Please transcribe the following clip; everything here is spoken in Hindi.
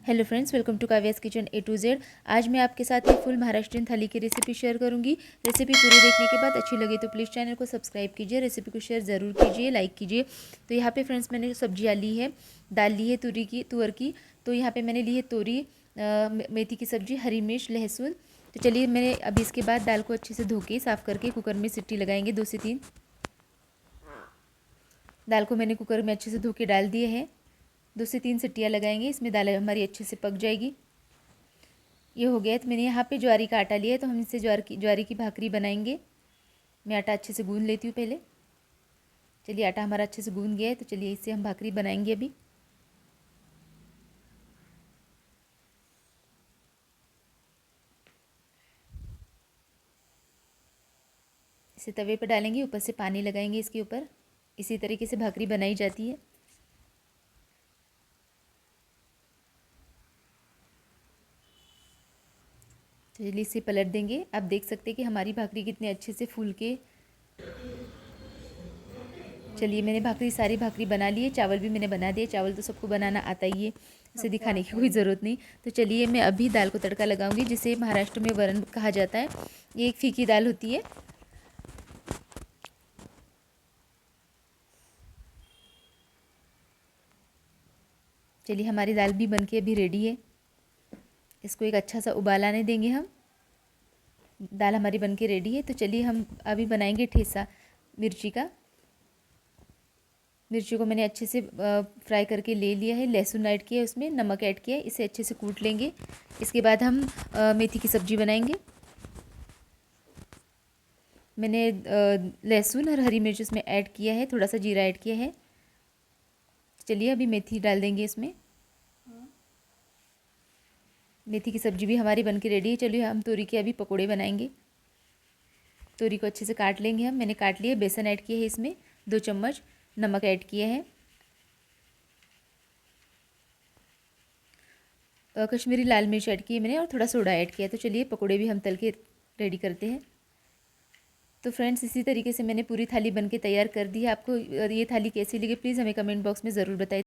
Hello friends, welcome to Kavya's kitchen A to Z. आज मैं आपके साथ एक फुल महाराष्ट्रियन थाली की रेसिपी शेयर करूंगी। रेसिपी पूरी देखने के बाद अच्छी लगी तो प्लीज़ चैनल को सब्सक्राइब कीजिए, रेसिपी को शेयर ज़रूर कीजिए, लाइक कीजिए। तो यहाँ पे फ्रेंड्स मैंने सब्जियाँ ली है, दाल ली है तुअर की। तो यहाँ पे मैंने ली है तोरी, मेथी की सब्जी, हरी मिर्च, लहसुन। तो चलिए मैंने अभी इसके बाद दाल को अच्छे से धो के साफ़ करके कुकर में सीटी लगाएंगे 2 से 3। दाल को मैंने कुकर में अच्छे से धो के डाल दिए हैं। 2 से 3 सीटियाँ लगाएंगे, इसमें दाल हमारी अच्छे से पक जाएगी। ये हो गया है। तो मैंने यहाँ पे ज्वारी का आटा लिया है, तो हम इससे ज्वारी की भाकरी बनाएंगे। मैं आटा अच्छे से गूंद लेती हूँ पहले। चलिए आटा हमारा अच्छे से गूंद गया है, तो चलिए इससे हम भाकरी बनाएंगे अभी। इसे तवे पर डालेंगे, ऊपर से पानी लगाएंगे इसके ऊपर। इसी तरीके से भाकरी बनाई जाती है। चलिए इसे पलट देंगे। आप देख सकते हैं कि हमारी भाकरी कितने अच्छे से फूल के। चलिए मैंने सारी भाकरी बना ली है। चावल भी मैंने बना दिए। चावल तो सबको बनाना आता ही है, उसे दिखाने की कोई ज़रूरत नहीं। तो चलिए मैं अभी दाल को तड़का लगाऊंगी, जिसे महाराष्ट्र में वरण कहा जाता है। ये एक फीकी दाल होती है। चलिए हमारी दाल भी बनके अभी रेडी है। इसको एक अच्छा सा उबाल आने देंगे हम। दाल हमारी बनके रेडी है। तो चलिए हम अभी बनाएंगे ठेसा मिर्ची का। मिर्ची को मैंने अच्छे से फ्राई करके ले लिया है। लहसुन ऐड किया है, उसमें नमक ऐड किया है। इसे अच्छे से कूट लेंगे। इसके बाद हम मेथी की सब्ज़ी बनाएंगे। मैंने लहसुन और हरी मिर्च इसमें ऐड किया है, थोड़ा सा जीरा ऐड किया है। चलिए अभी मेथी डाल देंगे इसमें। मेथी की सब्ज़ी भी हमारी बनके रेडी है। चलिए हम तोरी के अभी पकोड़े बनाएंगे। तोरी को अच्छे से काट लेंगे हम। मैंने काट लिया। बेसन ऐड किया है इसमें 2 चम्मच, नमक ऐड किया है, कश्मीरी लाल मिर्च ऐड की है मैंने, और थोड़ा सोडा ऐड किया। तो चलिए पकोड़े भी हम तल के रेडी करते हैं। तो फ्रेंड्स इसी तरीके से मैंने पूरी थाली बनके तैयार कर दी है। आपको ये थाली कैसी लगी प्लीज़ हमें कमेंट बॉक्स में ज़रूर बताइए।